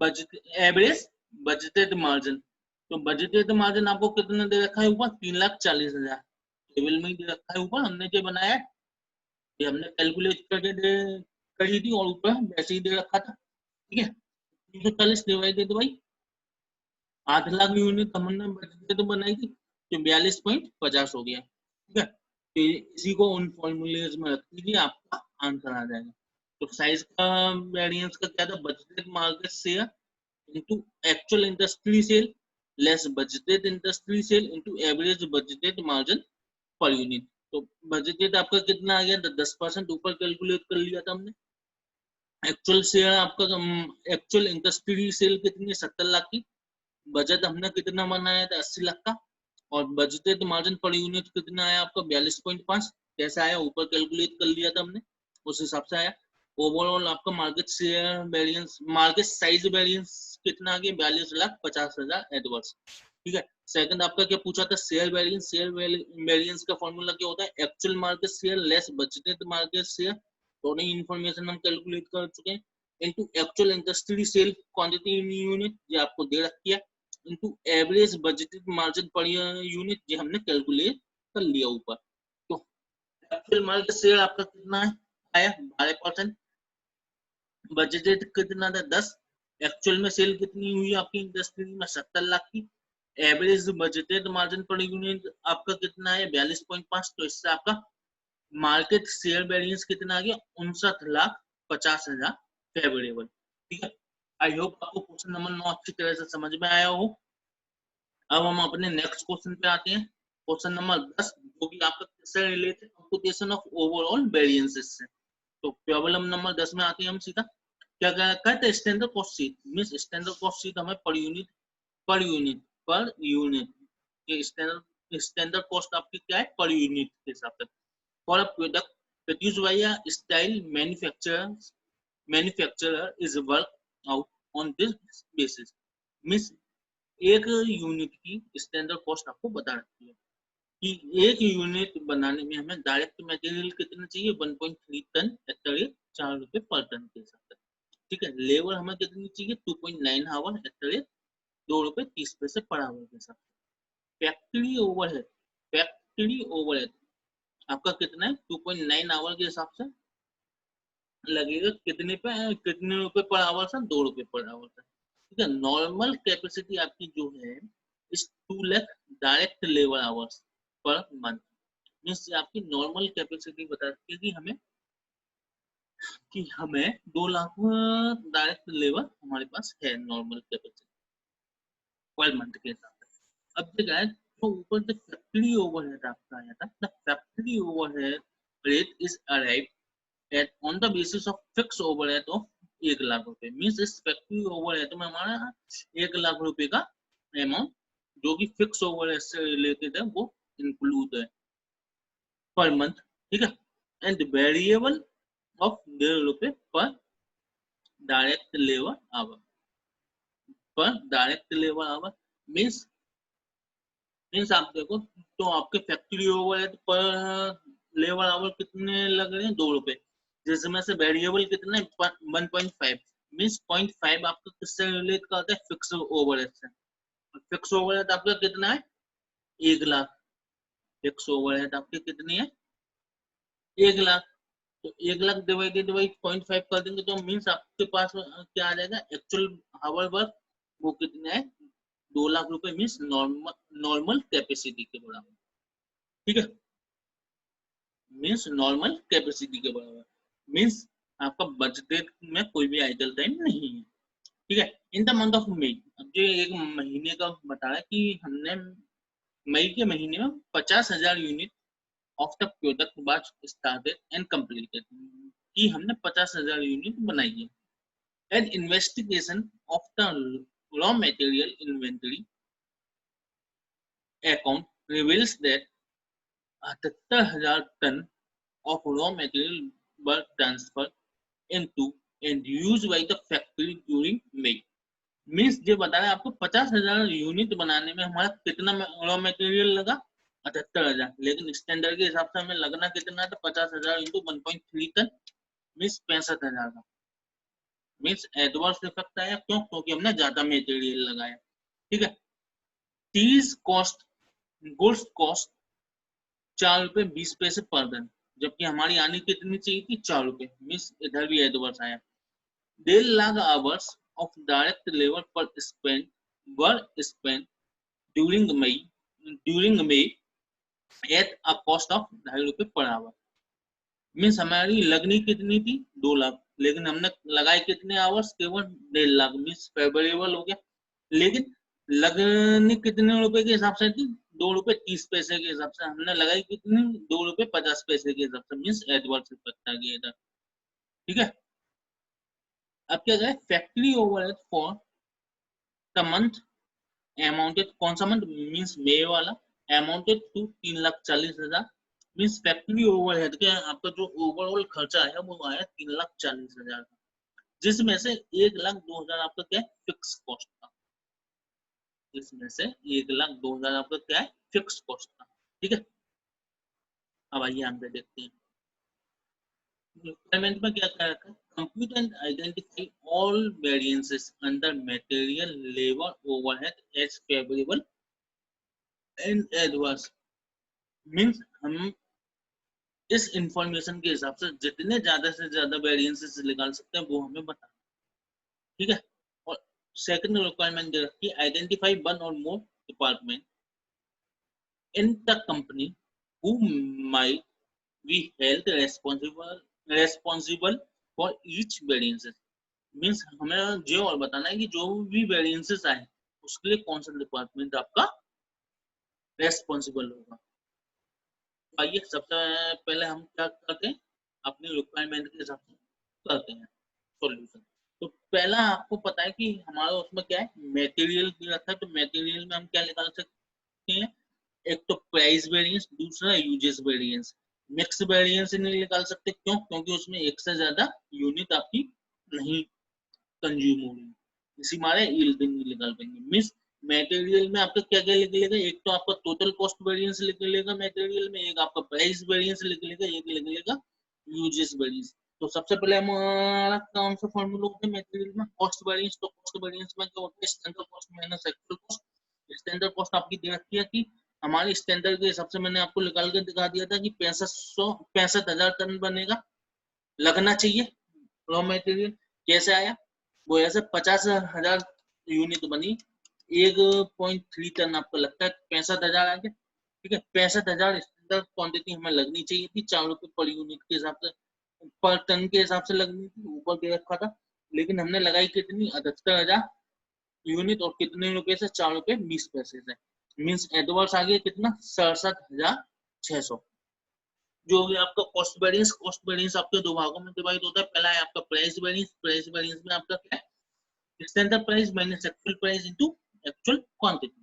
A: budget average budgeted margin. तो बजटेड मार्जिन आपको कितना दे रखा है ऊपर, 3,40,000 टेबल में ही दे रखा है ऊपर, हमने जो बनाया है ये हमने कैलकुलेट करके करी थी, और ऊपर वैसे ही दे रखा था। ठीक है, 340 डिवाइडेड बाई 8 लाख यूनिट हमने बजटेड बनाई थी, तो 42.50 हो गया। ठीक है, तो इसी को उन फॉर्मूलेज में रख दीजिए, आपका आंसर आ जाएगा। तो साइज का वेरिएंस का क्या था, budgeted market share into actual industry sale less budgeted industry sale into average budgeted margin per unit। तो बजटेड आपका कितना आ गया, 10% ऊपर कैलकुलेट कर लिया था हमने। एक्चुअल शेयर आपका, एक्चुअल इंडस्ट्री सेल कितनी है, 70 लाख की। बजट हमने कितना बनाया था, 80 लाख का, और बजटेड मार्जिन पर यूनिट कितना आया आपका, 42.5। कैसा आया, ऊपर कैलकुलेट कर लिया था हमने, उस हिसाब से आया। ओवरऑल आपका market share variance, market size variance कितना आ गया, 42,50,000 एडवर्स। ठीक है, सेकंड आपका क्या पूछा था, शेयर वेरिएंस। शेयर वेरिएंस का फॉर्मूला क्या होता है, actual market share less budgeted market share, दोनों ही इंफॉर्मेशन हम कैलकुलेट कर चुके हैं, into actual industry sale quantity in unit, ये आपको दे रखी है, into average budgeted margin per unit, ये हमने कैलकुलेट कर लिया ऊपर। तो एक्चुअल मार्केट शेयर आपका कितना है आया, 12%। बजटेड कितना था, 10। एक्चुअल में सेल कितनी हुई आपकी इंडस्ट्री में, 70 लाख की। Average budgeted margin per unit आपका कितना है, 42.5। तो इससे आपका मार्केट शेयर वेरिएंस कितना आ गया, 59,50,000 फेवरेबल। ठीक है, आई होप आपको क्वेश्चन नंबर 9 अच्छी तरह से समझ में आया हो। अब हम अपने नेक्स्ट क्वेश्चन पे आते हैं, क्वेश्चन नंबर 10, जो कि आपका किससे related, computation of overall variances से। तो प्रॉब्लम नंबर 10 में आते हैं हम सीधा। क्या कहते हैं, standard cost sheet means standard cost sheet हमें पर यूनिट ये स्टैंडर्ड स्टैंडर्ड कॉस्ट आपकी क्या है, पर यूनिट के हिसाब से। For a product produced by a style manufacturer is work out on this basis. Means एक यूनिट की स्टैंडर्ड कॉस्ट आपको बता रखी है कि एक यूनिट बनाने में हमें डायरेक्ट मटेरियल कितना चाहिए, 1.3 टन एट द रेट 4 रुपए पर टन के हिसाब से। ठीक है, लेबर हमें कितनी चाहिए, 2.9 आवर एट द रेट 2 रुपए 30 पैसे पर आवर के हिसाब से। फैक्ट्री ओवरहेड आपका कितना है, 2.9 आवर के हिसाब से लगेगा कितने पे, कितने रुपए पर आवर से, 2 रुपए पर आवर से। ठीक है, नॉर्मल कैपेसिटी आपकी जो है इस 2 lakh direct labour hours per month. Means आपकी नॉर्मल कैपेसिटी बता सकती है कि हमें 2 लाख डायरेक्ट लेबर हमारे पास है नॉर्मल कैपेसिटी पर मंथ के हिसाब से। अब देखा है तो ऊपर जो फैक्ट्री ओवरहेड आपका आया था, the factory overhead rate is arrived at on the basis of fix overhead of 1 lakh रुपए। मीन्स इस फैक्ट्री ओवरहेड में हमारा 1 लाख रुपए का अमाउंट जो कि फिक्स ओवरहेड से रिलेटेड है वो इंक्लूड है पर मंथ। ठीक है, एंड वेरिएबल ऑफ 1.5 रुपए पर डायरेक्ट लेबर आवर, पर डायरेक्ट लेबर आवर। मीन्स आप देखो तो आपके फैक्ट्री ओवरहेड पर लेबर आवर कितने लग रहे हैं, 2 रुपए, जिसमें से वेरिएबल कितने 1.5। मीन्स 0.5 आपका किससे रिलेट करता है, फिक्स ओवरहेड से। फिक्स ओवरहेड आपका कितना है, 1 लाख। फिक्स ओवरहेड आपके कितनी है, 1 लाख। तो 1 लाख डिवाइडेड बाई 0.5 कर देंगे तो मीन्स आपके पास क्या आ जाएगा, एक्चुअल आवर वर्क वो कितने है, 2 लाख रुपए। मीन्स नॉर्मल कैपेसिटी के बराबर। ठीक है, मीन्स नॉर्मल कैपेसिटी के बराबर। मीन्स आपका बजटेड में कोई भी आइडल टाइम नहीं है, ठीक है। In the month of May, अब जो एक महीने का बताया कि हमने मई के महीने में 50,000 unit of the product batch started and completed, कि हमने 50,000 यूनिट बनाई है। And investigation of the raw material inventory account reveals that 78,000 ton of raw material were transfer into and used by the factory during May. Means ये बता रहे हैं आपको 50,000 unit बनाने में हमारा कितना रॉ मटेरियल लगा, 78,000, लेकिन स्टैंडर्ड के हिसाब से हमें लगना कितना था, 50,000 इंटू 1.3 टन, मीन्स 65,000 का। मीन्स एडवर्स इफेक्ट आया, क्यों? क्योंकि हमने ज्यादा मटेरियल लगाया, ठीक है। तीस कॉस्ट, गुड्स कॉस्ट 4 रुपए 20 पैसे पर टन, जबकि हमारी आनी कितनी चाहिए थी, 4 रुपए, मीन्स इधर भी एडवर्स आया। 1.5 lakh hours of direct labor per spent were spent during May at a cost of 2.5 रुपए पर आवर। मीन्स हमारी लगनी कितनी थी, 2 लाख, लेकिन हमने लगाए कितने आवर्स, केवल 1.5 लाख, मीन्स फेवरेबल हो गया। लेकिन लगनी कितने रुपए के हिसाब से थी, 2 रुपए 30 पैसे के हिसाब से, हमने लगाई कितनी, 2 रुपए 50 पैसे के हिसाब से, मीन्स एडवर्स इफेक्ट आ गया इधर, ठीक है। अब क्या करें, factory overhead for the month amounted, कौन सा मंथ, मीन्स मई वाला, amounted to 3,40,000, means factory overhead के आपका जो ओवरऑल खर्चा है वो आया 3,40,000 का, जिसमें से 1,02,000 आपका क्या है, फिक्स कॉस्ट था। इसमें से 1,02,000 आपका क्या है, फिक्स कॉस्ट था, ठीक है। अब आइए आगे देखते हैं रिक्वायरमेंट में क्या क्या रखा है, compute and identify all variances under material labour overhead as favourable and adverse. Means हम इस इंफॉर्मेशन के हिसाब से जितने ज्यादा से ज्यादा वेरिएंसेस निकाल सकते हैं वो हमें बताना, ठीक है। और सेकंड रिक्वायरमेंट दे रखी है, आइडेंटिफाई वन और more department in the company who might be held responsible for each variances. Means हमें जो और बताना है कि जो भी वेरिएंसेस आए उसके लिए कौन सा डिपार्टमेंट आपका रेस्पॉन्सिबल होगा। आइए सबसे पहले हम क्या करते हैं, अपनी रिक्वायरमेंट के हिसाब से करते हैं सॉल्यूशन। तो पहला आपको पता है कि हमारा उसमें क्या है, मटेरियल रखा है, तो मटेरियल में हम क्या निकाल सकते हैं, एक तो प्राइस वेरिएंस, दूसरा यूजेस वेरिएंस। मिक्स वेरिएंस नहीं निकाल सकते, क्यों? क्योंकि उसमें एक से ज्यादा यूनिट आपकी नहीं कंज्यूम होगी, इसी मारे यील्ड नहीं निकाल पाएंगे। मींस मटेरियल में आपका क्या क्या लिख लेगा, एक तो आपका टोटल कॉस्ट वेरिएंस लिख लेगा मटेरियल में, एक आपका प्राइस वेरिएंस लिख लेगा, एक लिख लेगा यूजेस वेरिएंस। तो सबसे पहले हमारा कौन सा फॉर्मूला होता है मटेरियल में, कॉस्ट वेरिएंस। तो कॉस्ट वेरिएंस में क्या होता है, standard cost minus actual cost. Standard cost आपकी दे रखी है कि हमारी स्टैंडर्ड के हिसाब से मैंने आपको निकाल के दिखा दिया था कि 65,000 टन बनेगा, लगना चाहिए रॉ मटेरियल। कैसे आया, वो ऐसे 50,000 यूनिट बनी, 1.3 टन आपको लगता है, 65,000 आ गया, ठीक है। 65,000 स्टैंडर्ड क्वांटिटी हमें लगनी चाहिए थी, 4 रुपए पर यूनिट के हिसाब से, पर टन के हिसाब से लगनी थी, ऊपर दे रखा था। लेकिन हमने लगाई कितनी, 78,000 यूनिट, और कितने रुपए से, 4 रुपए 20 पैसे से। मीन्स एडवर्स आ गया कितना, 67,600। जो भी आपका कॉस्ट वेरिएंस आपके दो भागों में डिवाइड होता है। पहला है आपका प्राइस वेरिएंस, प्राइस वेरिएंस में आपका क्या है, standard price minus actual price into actual quantity.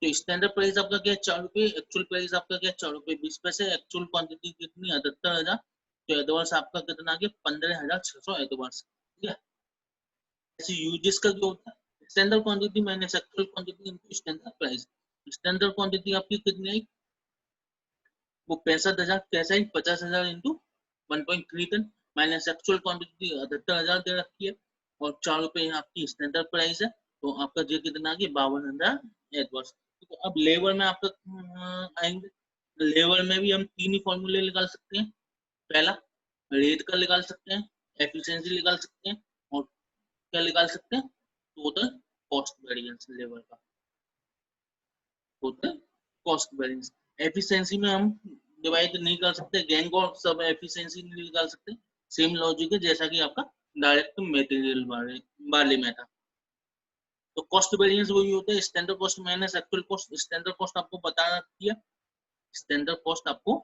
A: तो स्टैंडर्ड प्राइस आपका क्या है, 4 रुपए, एक्चुअल प्राइस आपका क्या है, 4 रुपए 20 पैसे, एक्चुअल क्वांटिटी कितनी, 78,000। तो एडवांस आपका कितना आ गया, 15,600 एडवांस, ठीक है। ऐसे यूजेस का जो होता है, standard quantity minus actual quantity into standard price. Standard quantity आपकी कितनी आई, वो 65,000, कैसे आई, 50,000 into 1.3 ton, minus actual quantity 78,000 दे रखी है, और 4 रुपए आपकी स्टैंडर्ड प्राइस है। तो आपका जो कितना आ गया, 52,000 एडवर्स। तो अब लेबर में आपका आएंगे, लेबर में भी हम 3 ही फॉर्मूले निकाल सकते हैं। पहला रेट का निकाल सकते हैं, एफिशिएंसी निकाल सकते हैं, और क्या निकाल सकते हैं, टोटल कॉस्ट वेरिएंस लेबर का, टोटल कॉस्ट वेरिएंस। एफिशिएंसी में हम डिवाइड नहीं कर सकते, गैंग और सब एफिशिएंसी नहीं निकाल सकते, सेम लॉजिक है जैसा कि आपका डायरेक्ट मटेरियल वाले में था। तो कॉस्ट वेरिएंस वही होता है, standard cost minus actual cost. Standard cost आपको बता रखी है, स्टैंडर्ड कॉस्ट आपको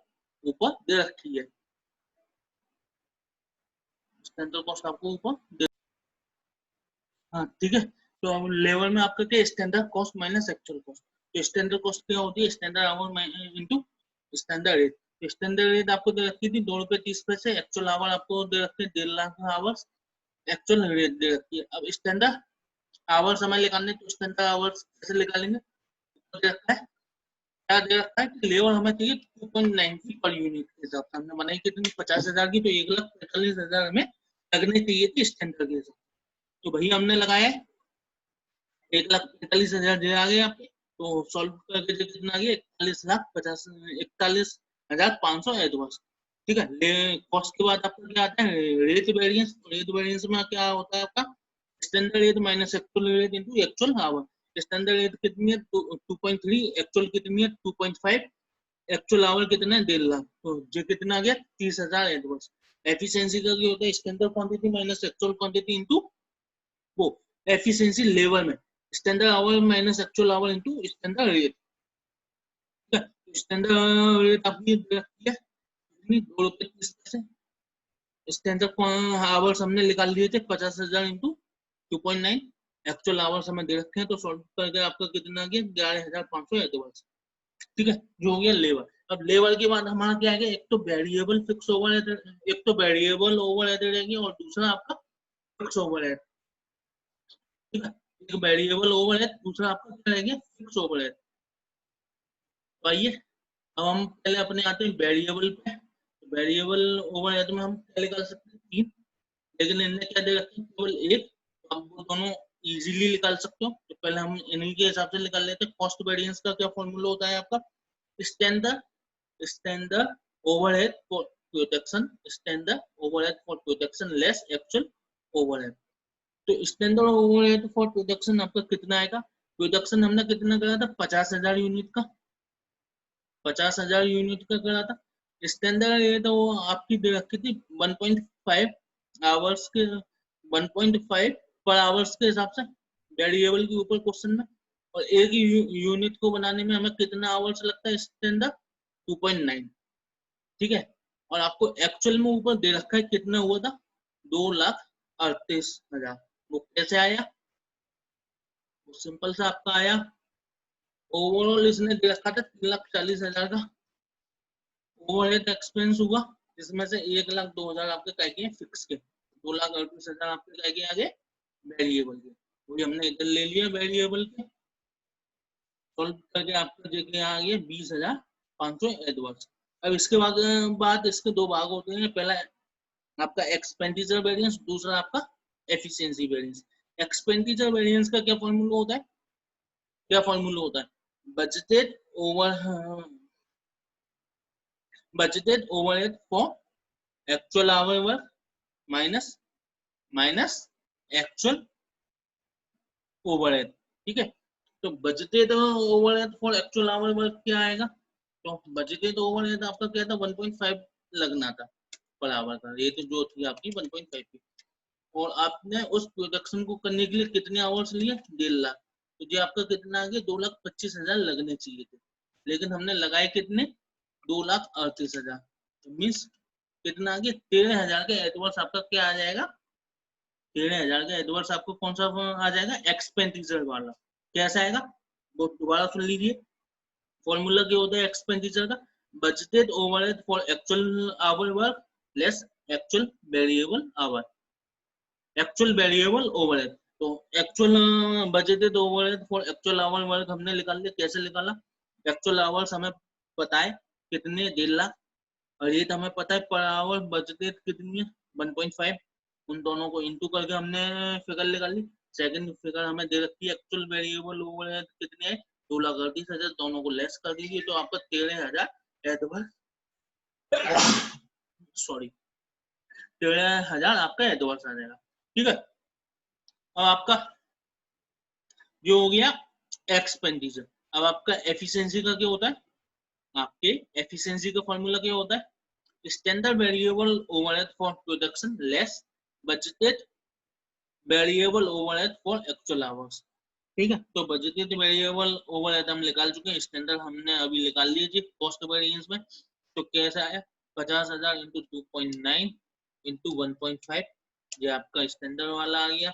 A: ऊपर दे रखी है, स्टैंडर्ड कॉस्ट आपको ऊपर दे, हाँ ठीक है। तो अब लेवल में आपका क्या, standard cost minus actual cost. तो स्टैंडर्ड कॉस्ट क्या होती है, standard our into standard rate. Standard rate आपको दे रखी थी ₹2.30, एक्चुअल आवर आपको दे रखे 1.5 लाख आवर्स, एक्चुअल रेट दे रखी है। अब स्टैंडर्ड आवर्स हमें निकालने, तो स्टैंडर्ड आवर्स कैसे निकालेंगे, दे रखा है, क्या दे रखा है कि लेबर हमें चाहिए 2.90 पर यूनिट के हिसाब से। हमने बनाई कितनी, 50,000 की, तो 1,45,000 हमें लगने चाहिए थी स्टैंडर्ड के हिसाब। तो भैया हमने लगाया 1,45,000 जो आ गया आपके, तो सॉल्व करके जो कितना आ गया 41,500 एडवांस। ठीक है। कॉस्ट के बाद आपको क्या आता है, रेट वेरिएंस। रेट वेरिएंस में क्या होता है आपका, standard rate minus actual rate into actual our. Standard rate कितनी है 2.3, एक्चुअल कितनी है 2.5, एक्चुअल आवर कितना है 1.5 लाख। तो जो कितना आ गया 30,000 एडवांस। एफिशिएंसी का क्या होता है, standard quantity minus actual quantity into वो एफिशिएंसी लेवल में, standard our minus actual our into standard rate. Standard rate आपकी रखी है ₹2.30। स्टैंडर्ड आवर्स हमने निकाल लिए थे 50,000 इंटू 2.9, एक्चुअल आवर्स हमें दे रखे हैं, तो सॉल्व करके आपका कितना आ गया 11,500 एडवांस। ठीक है, जो हो गया लेवल। अब लेवल के बाद हमारा क्या है, एक तो वेरिएबल फिक्स ओवरहेड, एक तो वेरिएबल ओवरहेड रहेगी और दूसरा आपका फिक्स ओवरहेड। ठीक है, एक वेरिएबल ओवरहेड, दूसरा आपका क्या रहेगा फिक्स ओवरहेड। तो आइए अब हम पहले अपने आते हैं वेरिएबल पे। वेरिएबल ओवरहेड में हम क्या निकाल सकते हैं 3, लेकिन इनने क्या दे रखा है केवल 1। तो आप वो दोनों इजीली निकाल सकते हो। तो पहले हम इन्हीं के हिसाब से निकाल लेते हैं। कॉस्ट वेरिएंस का क्या फॉर्मूला होता है आपका, standard overhead for production, standard overhead for production less actual overhead. तो स्टैंडर्ड ओवरहेड फॉर प्रोडक्शन आपका कितना आएगा, प्रोडक्शन हमने कितना करा था 50,000 यूनिट का, 50,000 यूनिट का करा था। स्टैंडर्ड ये तो आपकी दे रखी थी 1.5 आवर्स के, 1.5 पर आवर्स के हिसाब से वेरिएबल के ऊपर क्वेश्चन में। और एक यूनिट को बनाने में हमें कितना आवर्स लगता है, स्टैंडर्ड 2.9। ठीक है, और आपको एक्चुअल में ऊपर दे रखा है कितना हुआ था 2,38,000। वो कैसे आया, वो सिंपल सा आपका आया, ओवरऑल इसने दे रखा था 3,40,000 का ओवरहेड एक्सपेंस हुआ, जिसमें से 1,02,000 आपके काय के फिक्स के, 2,38,000 आपके काय के आगे वेरिएबल के। वही हमने इधर ले लिया वेरिएबल के, सॉल्व करके आपको देखिए आ गया 20,500 एडवांस। अब इसके बाद इसके दो भाग होते हैं, पहला आपका एक्सपेंडिचर वेरिएंस, दूसरा आपका एफिशिएंसी वेरिएंस। एक्सपेंडिचर वेरिएंस का क्या फॉर्मूला होता है, क्या फॉर्मूला होता है, budgeted overhead for actual hour work minus actual overhead. ठीक है, तो budgeted overhead for actual hour work क्या आएगा, तो बजटेड ओवरहेड आपका क्या था 1.5 लगना था पर आवर का, ये तो जो थी आपकी 1.5 की। और आपने उस प्रोडक्शन को करने के लिए कितने आवर्स लिए 1.5 लाख, तो ये आपका कितना आ गया 2,25,000 लगने चाहिए थे, लेकिन हमने लगाए कितने 2,38,000। तो मीन्स कितना आ गया 13,000 का एडवांस आपका क्या आ जाएगा, 13,000 का एडवांस आपको कौन सा आ जाएगा एक्सपेंडिचर वाला। कैसा आएगा वो दोबारा सुन लीजिए, फॉर्मूला क्या होता है एक्सपेंडिचर का, budgeted overhead for actual hour work less actual variable hour, actual variable overhead. तो actual budgeted overhead for actual hour work हमने निकाल लिया, कैसे निकाला, एक्चुअल आवर्स हमें पता है कितने 1.5 लाख, और रेट हमें पता है पर आवर बजटेड कितनी है 1.5, उन दोनों को इनटू करके हमने फिगर निकाल ली। सेकंड फिगर हमें दे रखी है एक्चुअल वेरिएबल ओवरहेड कितने है 2,38,000, दोनों को लेस कर दीजिए तो आपका 13,000 एडवांस, सॉरी 13,000 आपका एडवांस आ जाएगा। ठीक है, अब आपका जो हो गया एक्सपेंडिचर। अब आपका एफिशिएंसी का क्या होता है, आपके एफिशिएंसी का फॉर्मूला क्या होता है, standard variable overhead for production less budgeted variable overhead for actual hours. ठीक है, तो बजटेड वेरिएबल ओवरहेड हम निकाल चुके हैं, स्टैंडर्ड हमने अभी निकाल लिया जी कॉस्ट वेरिएंस में। तो कैसा है 50,000 इंटू 2.9 इंटू 1.5, ये आपका स्टैंडर्ड वाला आ गया।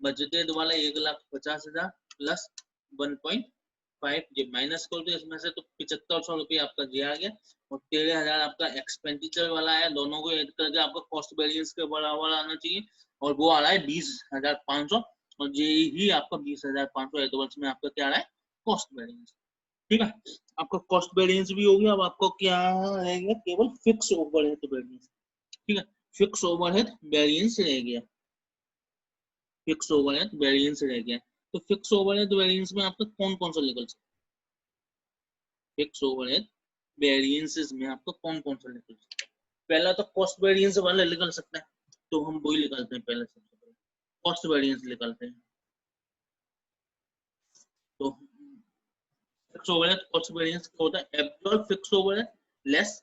A: बजटेड वाला 1,50,000 प्लस 1.5, ये माइनस कर दो इसमें से, तो 7500 रुपये आपका ये आ गया। और 13,000 आपका एक्सपेंडिचर वाला है, दोनों को ऐड करके आपका कॉस्ट वेरिएंस के बराबर आना चाहिए, और वो आ रहा है 20,500, और ये ही आपका 20,500 एडवांस में आपका क्या आ रहा है कॉस्ट वेरिएंस। ठीक है, आपका कॉस्ट वेरिएंस भी हो गया। अब आपको क्या रहेगा, केवल फिक्स ओवरहेड वेरिएंस। ठीक है, फिक्स ओवरहेड वेरिएंस रह गया, फिक्स ओवरहेड वेरिएंस रह गया। तो फिक्स ओवरहेड वेरिएंस में आपका कौन कौन सा निकल सकता है, फिक्स ओवरहेड वेरिएंसेस में आपका कौन कौन सा निकल सकता है। पहला तो कॉस्ट वेरिएंस वाला निकल सकता है, तो हम वही निकालते हैं पहले, सबसे पहले कॉस्ट वेरिएंस निकालते हैं। तो फिक्स ओवरहेड कॉस्ट वेरिएंस क्या होता है, actual fix overhead less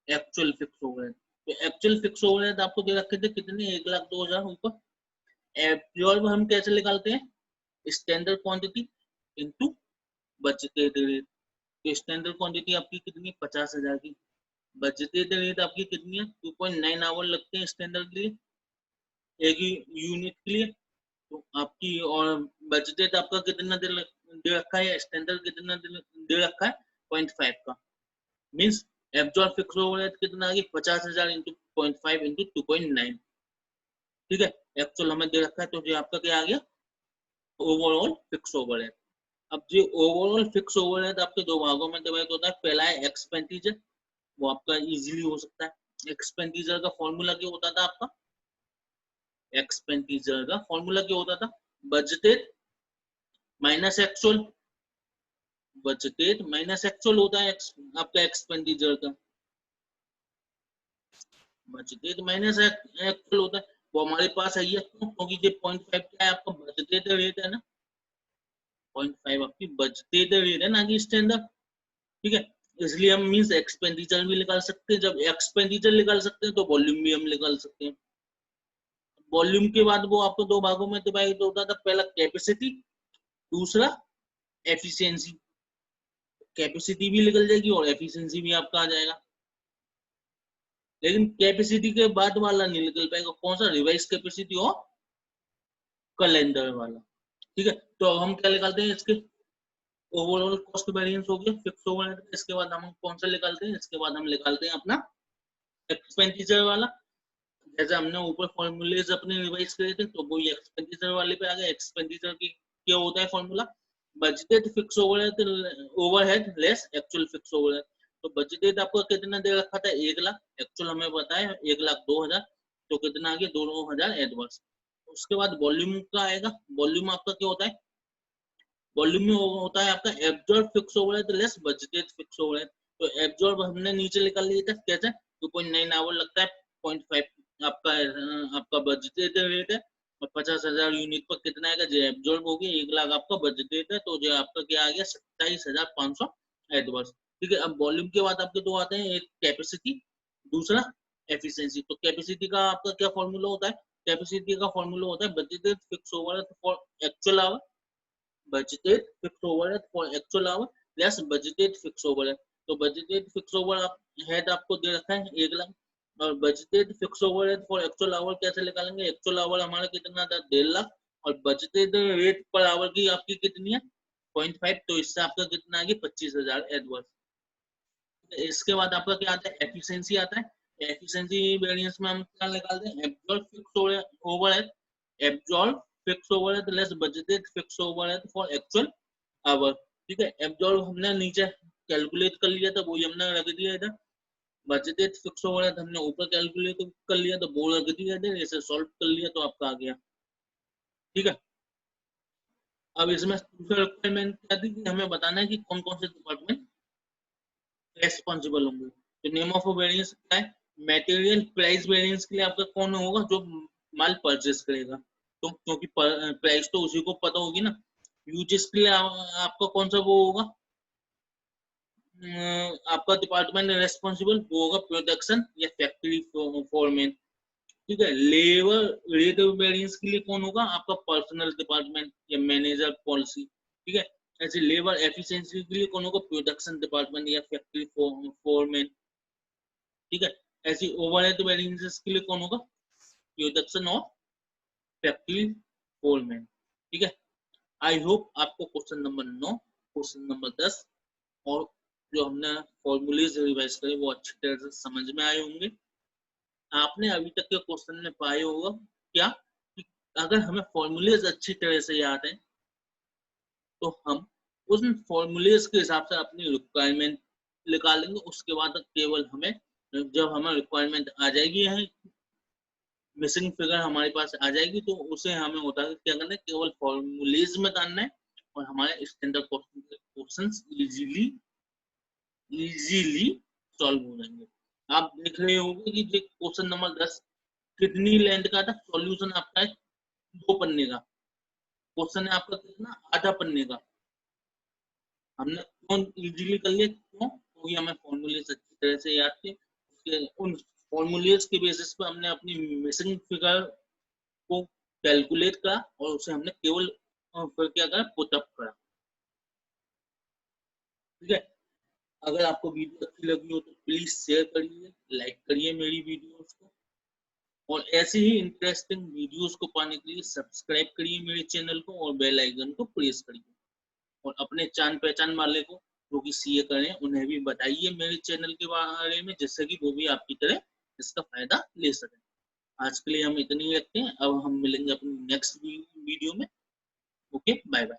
A: actual fix overhead. तो एक्चुअल फिक्स ओवरहेड आपको दे रखे थे कितने, 1,02,000 ऊपर। एब्जॉर्ब हम कैसे निकालते हैं, standard quantity into budgeted rate. तो स्टैंडर्ड क्वांटिटी आपकी कितनी है 50,000 की, बजटेड रेट आपकी कितनी है 2.9 आवर लगते हैं स्टैंडर्ड के लिए, एक ही यूनिट के लिए। तो आपकी और बजटेड आपका कितना दे रखा है, स्टैंडर्ड कितना दे रखा है 0.5 का, मीन्स एब्जॉर्ब फिक्स ओवरहेड कितना आ गया 50,000 इंटू 0.5 इंटू 2.9। ठीक है, एक्चुअल हमें दे रखा है, तो ये आपका क्या आ गया ओवरऑल फिक्स ओवरहेड। अब जो ओवरऑल फिक्स ओवरहेड आपके दो भागों में डिवाइड होता है, पहला है एक्सपेंडिचर, वो आपका इजीली हो सकता है। एक्सपेंडिचर का फॉर्मूला क्या होता था आपका, एक्सपेंडिचर का फॉर्मूला क्या होता था, budgeted minus actual, budgeted minus actual होता है आपका एक्सपेंडिचर का, बजटेड माइनस एक्चुअल होता है। वो हमारे पास है क्योंकि ये 0.5 क्या है आपका बजटेड रेट है ना, 0.5 आपकी बजटेड रेट है ना कि स्टैंडर्ड। ठीक है, इसलिए हम मींस एक्सपेंडिचर भी निकाल सकते हैं, जब एक्सपेंडिचर निकाल सकते हैं तो वॉल्यूम भी हम निकाल सकते हैं। वॉल्यूम के बाद वो आपको दो भागों में डिवाइड होता था, पहला कैपेसिटी, दूसरा एफिशिएंसी। कैपेसिटी भी निकल जाएगी और एफिशिएंसी भी आपका आ जाएगा, लेकिन कैपेसिटी के बाद वाला नहीं निकल पाएगा, कौन सा, रिवाइज कैपेसिटी और कैलेंडर वाला। ठीक है, तो अब हम क्या निकालते हैं, इसके ओवरऑल कॉस्ट वेरिएंस हो गया फिक्स ओवरहेड। इसके बाद हम कौन सा निकालते हैं, इसके बाद हम निकालते हैं अपना एक्सपेंडिचर वाला। जैसे हमने ऊपर फॉर्मूलेज अपने रिवाइज करे थे, तो वो एक्सपेंडिचर वाले पे आ गए। एक्सपेंडिचर की क्या होता है formula, budgeted fix overhead less actual fix overhead. तो बजटेड आपको कितना दे रखा था 1,00,000, एक्चुअल हमें पता है 1,02,000, तो कितना आ गया 2,000 एडवर्स। उसके बाद वॉल्यूम का आएगा, वॉल्यूम आपका क्या होता है, वॉल्यूम में होता है आपका absorb fix overhead less budgeted fix overhead. तो एब्जॉर्ब हमने नीचे निकाल लिया था कैसे, 2.9 आवर लगता है, 0.5 आपका बजटेड रेट है, और 50,000 यूनिट पर कितना आएगा, जो एब्जॉर्ब हो गया 1,00,000 आपका बजटेड है, तो जो आपका क्या आ गया 27,500 एडवर्स। ठीक है, अब वॉल्यूम के बाद आपके दो आते हैं, एक कैपेसिटी, दूसरा एफिशिएंसी। तो कैपेसिटी का आपका क्या फॉर्मूला होता है, कैपेसिटी का फॉर्मूला होता है budgeted fix overhead for actual our, budgeted fix overhead for actual our less budgeted fix overhead. तो बजटेड फिक्स ओवरहेड आपको दे रखा है 1,00,000, और budgeted fix overhead for actual our कैसे निकालेंगे, एक्चुअल आवर हमारा कितना था 1,50,000, और बजटेड रेट पर आवर की आपकी कितनी है 0.5, तो इससे आपका कितना आ गया 25,000 एडवर्स। इसके बाद आपका क्या आता है, एफिशिएंसी आता है। एफिशिएंसी वेरिएंस में हम क्या निकालते हैं, absorb fix overhead, absorb fix overhead less budgeted fix overhead for actual our. ठीक है, एब्जॉर्ब हमने नीचे कैलकुलेट कर लिया था, वो हमने रख दिया इधर, बजटेड फिक्स ओवरहेड हमने ऊपर कैलकुलेट कर लिया, तो वो रख दिया इधर, इसे सॉल्व कर लिया तो आपका आ गया। ठीक है, अब इसमें दूसरा रिक्वायरमेंट क्या थी कि हमें बताना है कि कौन कौन से डिपार्टमेंट रेस्पॉन्सिबल होंगे। तो नेम ऑफ वेरिएंस क्या है, मटेरियल प्राइस वेरिएंस के लिए आपका कौन होगा, जो माल परचेस करेगा, तो क्योंकि प्राइस तो उसी को पता होगी ना। यूजेस के लिए आपका कौन सा वो होगा, आपका डिपार्टमेंट रेस्पॉन्सिबल होगा प्रोडक्शन या फैक्ट्री फोरमैन। ठीक है, लेबर रिलेटिव वेरिएंस के लिए कौन होगा? आपका पर्सनल डिपार्टमेंट या मैनेजर पॉलिसी। ठीक है, ऐसे लेबर एफिशिएंसी के लिए कौन होगा? प्रोडक्शन डिपार्टमेंट या फैक्ट्री फोरमैन। ठीक है, ऐसी ओवरहेड वेरिएंसेस के लिए कौन होगा? प्रोडक्शन और फैक्ट्री फोरमैन। ठीक है, आई होप आपको क्वेश्चन नंबर 9, क्वेश्चन नंबर 10 और जो हमने फॉर्मूलेज रिवाइज करे वो अच्छी तरह से समझ में आए होंगे। आपने अभी तक के क्वेश्चन में पाए होगा क्या कि अगर हमें फॉर्मूलेज अच्छी तरह से याद है तो हम उन फॉर्मूलेज के हिसाब से अपनी रिक्वायरमेंट निकालेंगे। उसके बाद केवल हमें जब हमें रिक्वायरमेंट आ जाएगी है, मिसिंग फिगर हमारे पास आ जाएगी, तो उसे हमें होता है क्या करना है? केवल फॉर्मूलेज में करना है और हमारे स्टैंडर्ड क्वेश्चंस इजीली सॉल्व हो जाएंगे। आप देख रहे होंगे कि जो क्वेश्चन नंबर 10 कितनी लेंथ का था, सॉल्यूशन आपका है 2 पन्ने का, क्वेश्चन है आपका कितना? आधा पन्ने का। हमने क्यों इजीली कर लिया? क्यों? क्योंकि हमें फॉर्मूलेज अच्छी तरह से याद थे। उन फॉर्मूलेज के बेसिस पे हमने अपनी मिसिंग फिगर को कैलकुलेट करा और उसे हमने केवल फिर क्या करा? पुटअप करा। ठीक है, अगर आपको वीडियो अच्छी लगी हो तो प्लीज शेयर करिए, लाइक करिए मेरी वीडियोस को, और ऐसे ही इंटरेस्टिंग वीडियोस को पाने के लिए सब्सक्राइब करिए मेरे चैनल को और बेल आइकन को प्रेस करिए। और अपने जान पहचान वाले को जो कि सीए करें उन्हें भी बताइए मेरे चैनल के बारे में, जिससे कि वो भी आपकी तरह इसका फायदा ले सकें। आज के लिए हम इतनी रखते हैं, अब हम मिलेंगे अपनी नेक्स्ट वीडियो में। Okay, bye bye.